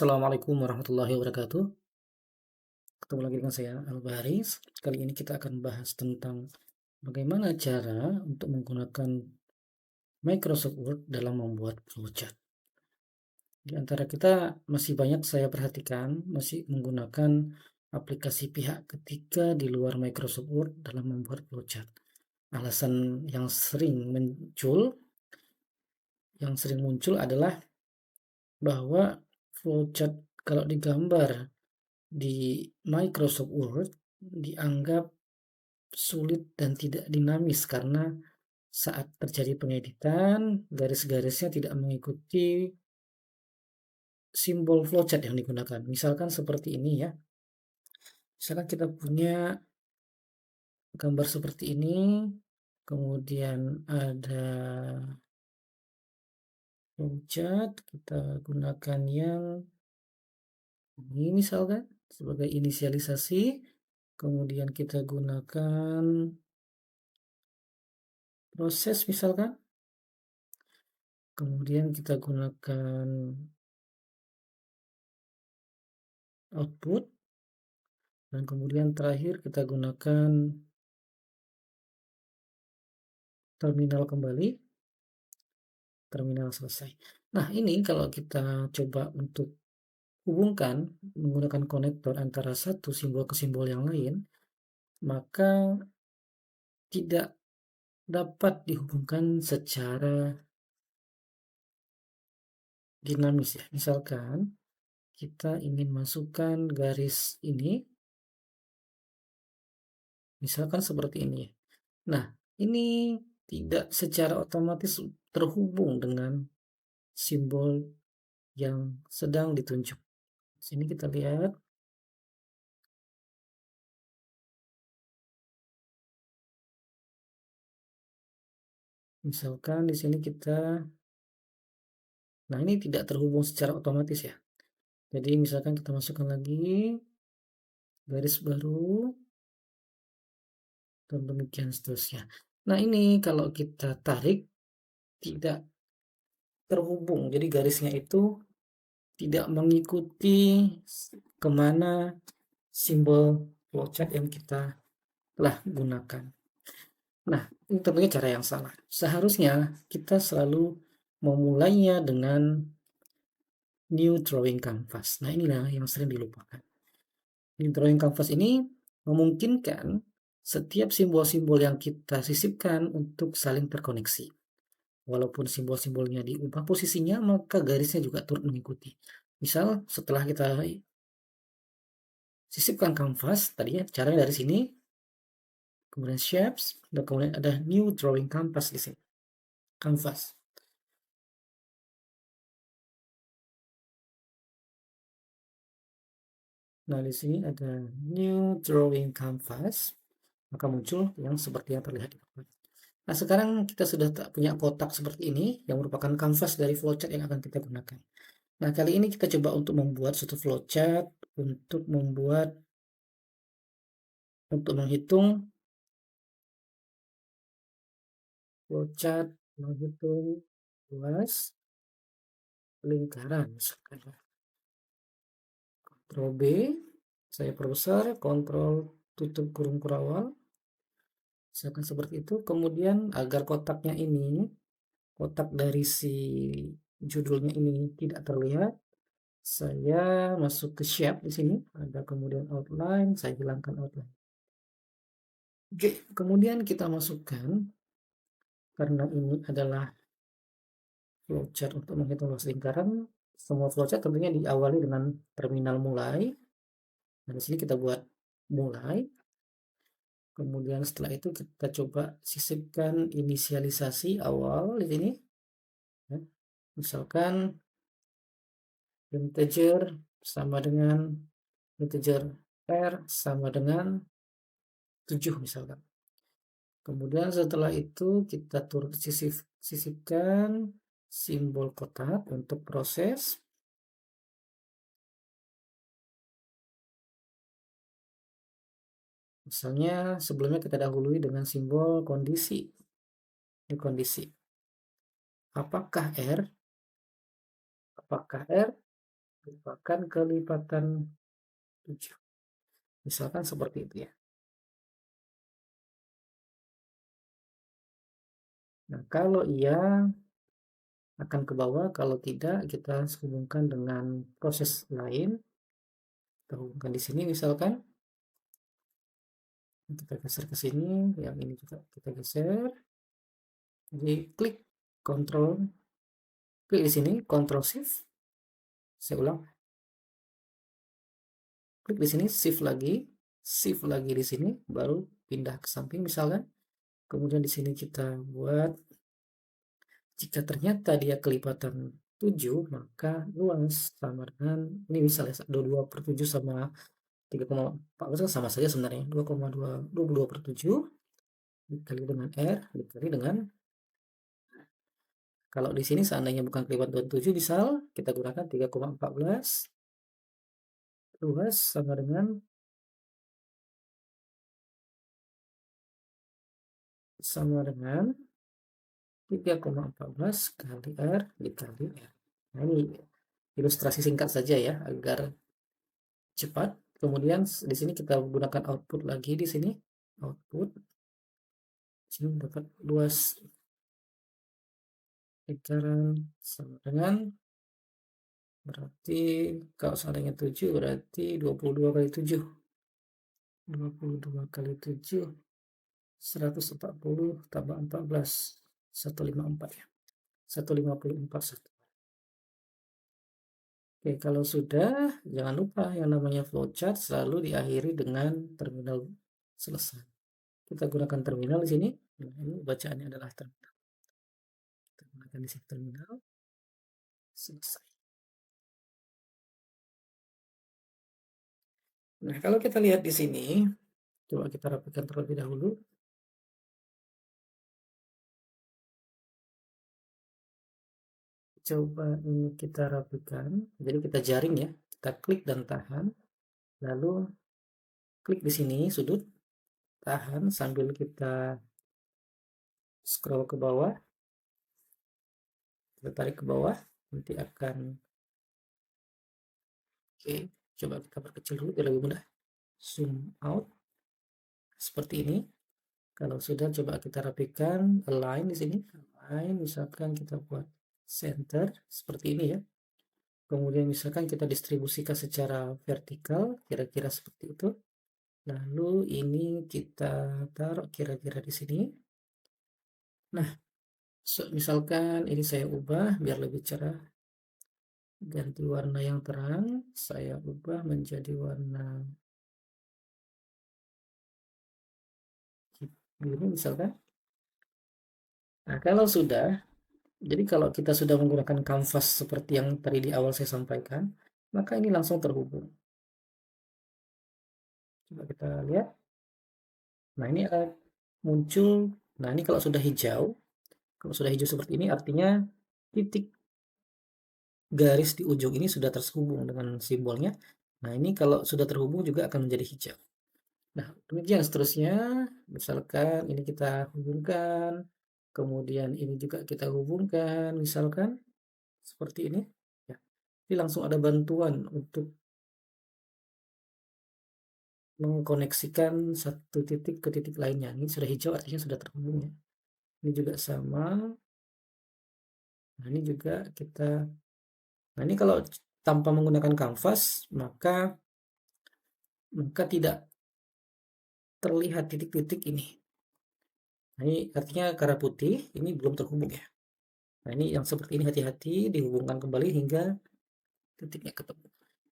Assalamualaikum warahmatullahi wabarakatuh. Ketemu lagi dengan saya Al-Baris. Kali ini kita akan bahas tentang bagaimana cara untuk menggunakan Microsoft Word dalam membuat flowchart. Di antara kita masih banyak saya perhatikan masih menggunakan aplikasi pihak ketiga di luar Microsoft Word dalam membuat flowchart. Alasan yang sering muncul adalah bahwa flowchart kalau digambar di Microsoft Word dianggap sulit dan tidak dinamis karena saat terjadi pengeditan, garis-garisnya tidak mengikuti simbol flowchart yang digunakan. Misalkan seperti ini ya. Misalkan kita punya gambar seperti ini, kemudian ada flowchart, kita gunakan yang ini misalkan sebagai inisialisasi, kemudian kita gunakan proses misalkan, kemudian kita gunakan output, dan kemudian terakhir kita gunakan terminal kembali, terminal selesai. Nah, ini kalau kita coba untuk hubungkan menggunakan konektor antara satu simbol ke simbol yang lain, maka tidak dapat dihubungkan secara dinamis ya. Misalkan kita ingin masukkan garis ini, misalkan seperti ini. Nah, ini tidak secara otomatis terhubung dengan simbol yang sedang ditunjuk. Sini kita lihat. Misalkan di sini kita, nah ini tidak terhubung secara otomatis ya. Jadi misalkan kita masukkan lagi garis baru dan demikian seterusnya. Nah ini kalau kita tarik tidak terhubung, jadi garisnya itu tidak mengikuti kemana simbol flowchart yang kita telah gunakan. Nah, ini tentunya cara yang salah. Seharusnya kita selalu memulainya dengan new drawing canvas. Nah, inilah yang sering dilupakan. New drawing canvas ini memungkinkan setiap simbol-simbol yang kita sisipkan untuk saling terkoneksi. Walaupun simbol-simbolnya diubah posisinya, maka garisnya juga turut mengikuti. Misal, setelah kita sisipkan canvas, tadinya caranya dari sini, kemudian shapes, dan kemudian ada new drawing canvas di sini. Canvas. Nah, di sini ada new drawing canvas, maka muncul yang seperti yang terlihat di depan. Nah, sekarang kita sudah punya kotak seperti ini yang merupakan kanvas dari flowchart yang akan kita gunakan. Nah, kali ini kita coba untuk membuat suatu flowchart untuk menghitung flowchart menghitung luas lingkaran misalkan. Ctrl B, saya perbesar, Ctrl tutup kurung kurawal. Misalkan seperti itu. Kemudian agar kotaknya ini, kotak dari si judulnya ini tidak terlihat, saya masuk ke shape di sini, ada kemudian outline, saya hilangkan outline. Oke, kemudian kita masukkan, karena ini adalah flowchart untuk menghitung luas lingkaran, semua flowchart tentunya diawali dengan terminal mulai. Nah, di sini kita buat mulai. Kemudian setelah itu kita coba sisipkan inisialisasi awal di sini. Ya. Misalkan integer sama dengan integer r sama dengan 7 misalkan. Kemudian setelah itu kita turut sisipkan simbol kotak untuk proses. Misalnya sebelumnya kita dahului dengan simbol kondisi. Ini kondisi. Apakah R merupakan kelipatan 7. Misalkan seperti itu ya. Nah, kalau iya akan ke bawah, kalau tidak kita hubungkan dengan proses lain. Kita hubungkan di sini misalkan, kita geser ke sini, yang ini juga kita geser. Jadi klik di sini, Ctrl Shift. Saya ulang, klik di sini, Shift lagi di sini, baru pindah ke samping misalkan. Kemudian di sini kita buat, jika ternyata dia kelipatan 7, maka luas sama dengan, ini misalnya 22/7 sama 3,4 sama saja sebenarnya. 22/7 dikali dengan R dikali dengan, kalau di sini seandainya bukan kelipatan 7, misal kita gunakan 3,14, luas sama dengan 3,14 kali R dikali R. Nah, ini ilustrasi singkat saja ya agar cepat. Kemudian di sini kita gunakan output lagi, di sini output, sini dapat luas lingkaran sama dengan, berarti kalau seandainya 7 berarti 22 kali 7, 22 kali 7 140 tambah 14, 154 ya, 154 satu. Oke, kalau sudah, jangan lupa yang namanya flowchart selalu diakhiri dengan terminal selesai. Kita gunakan terminal di sini. Nah, ini bacaannya adalah terminal. Kita gunakan di sini terminal selesai. Nah, kalau kita lihat di sini, coba kita rapikan terlebih dahulu. Coba ini kita rapikan. Jadi kita jaring ya. Kita klik dan tahan. Lalu klik di sini sudut, tahan sambil kita scroll ke bawah. Kita tarik ke bawah, nanti akan, oke, coba kita perkecil dulu biar lebih mudah. Zoom out seperti ini. Kalau sudah, coba kita rapikan, align di sini, align, misalkan kita buat center seperti ini ya. Kemudian misalkan kita distribusikan secara vertikal, kira-kira seperti itu. Lalu ini kita taruh kira-kira di sini. Nah, misalkan ini saya ubah biar lebih cerah. Ganti warna yang terang, saya ubah menjadi warna biru misalkan. Nah, kalau sudah, jadi kalau kita sudah menggunakan kanvas seperti yang tadi di awal saya sampaikan, maka ini langsung terhubung. Coba kita lihat. Nah, ini akan muncul. Nah, ini kalau sudah hijau, seperti ini artinya titik garis di ujung ini sudah terhubung dengan simbolnya. Nah, ini kalau sudah terhubung juga akan menjadi hijau. Nah, demikian seterusnya. Misalkan ini kita hubungkan, kemudian ini juga kita hubungkan, misalkan seperti ini. Ya. Jadi langsung ada bantuan untuk mengkoneksikan satu titik ke titik lainnya. Ini sudah hijau artinya sudah terhubung ya. Ini juga sama. Nah, ini juga kita. Nah, ini kalau tanpa menggunakan kanvas, maka tidak terlihat titik-titik ini. Nah, ini artinya karena putih, ini belum terhubung ya. Nah, ini yang seperti ini hati-hati, dihubungkan kembali hingga titiknya ketemu.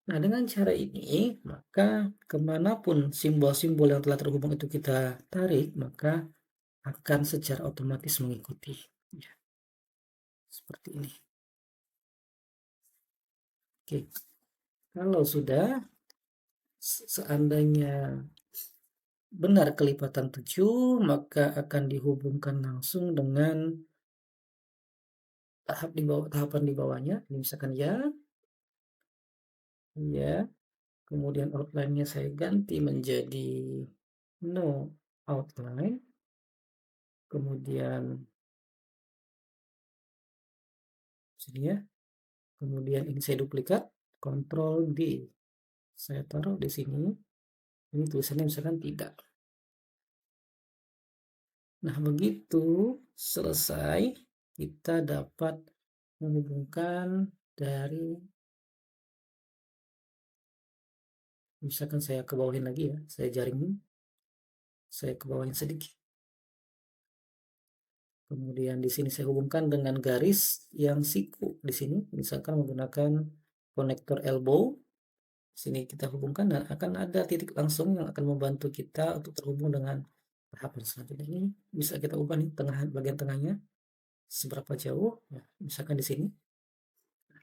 Nah, dengan cara ini, maka kemanapun simbol-simbol yang telah terhubung itu kita tarik, maka akan secara otomatis mengikuti. Ya, seperti ini. Oke, kalau sudah, seandainya benar kelipatan 7, maka akan dihubungkan langsung dengan tahapan di bawahnya. Ini misalkan ya, kemudian outline-nya saya ganti menjadi no outline, kemudian sini ya, kemudian ini saya duplikat, Ctrl D. Saya taruh di sini. Ini tulisannya misalkan tidak. Nah, begitu selesai, kita dapat menghubungkan dari, misalkan saya ke bawahin lagi ya, saya jaringin, saya ke bawahin sedikit. Kemudian di sini saya hubungkan dengan garis yang siku di sini, misalkan menggunakan konektor elbow. Sini kita hubungkan dan akan ada titik langsung yang akan membantu kita untuk terhubung dengan tahapan selanjutnya. Ini bisa kita ubah nih bagian tengahnya seberapa jauh, ya, misalkan di sini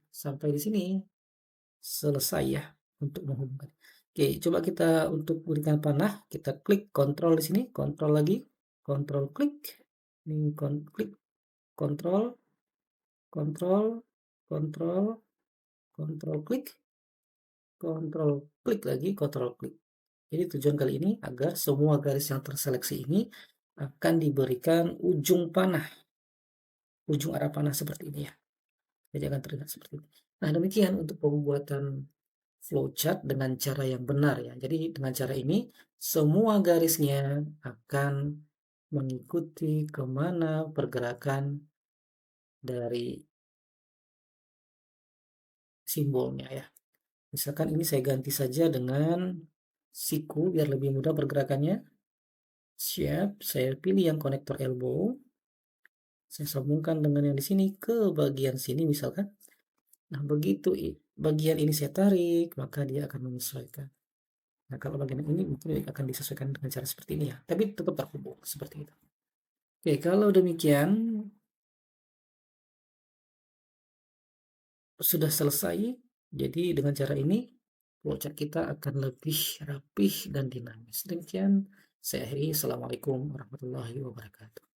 sampai di sini selesai ya untuk menghubungkan. Oke, coba kita untuk berikan panah, kita klik kontrol di sini, kontrol lagi, kontrol klik, ini klik, kontrol, kontrol, kontrol, kontrol klik, kontrol klik lagi, kontrol klik. Jadi tujuan kali ini agar semua garis yang terseleksi ini akan diberikan ujung panah, ujung arah panah seperti ini ya. Jadi akan terlihat seperti ini. Nah, demikian untuk pembuatan flowchart dengan cara yang benar ya. Jadi dengan cara ini semua garisnya akan mengikuti kemana pergerakan dari simbolnya ya. Misalkan ini saya ganti saja dengan siku biar lebih mudah pergerakannya. Siap, saya pilih yang konektor elbow. Saya sambungkan dengan yang di sini ke bagian sini misalkan. Nah, begitu bagian ini saya tarik, maka dia akan menyesuaikan. Nah, kalau bagian ini mungkin akan disesuaikan dengan cara seperti ini ya, tapi tetap terhubung seperti itu. Oke, kalau demikian sudah selesai. Jadi dengan cara ini flowchart kita akan lebih rapih dan dinamis. Demikian saya akhiri. Assalamualaikum warahmatullahi wabarakatuh.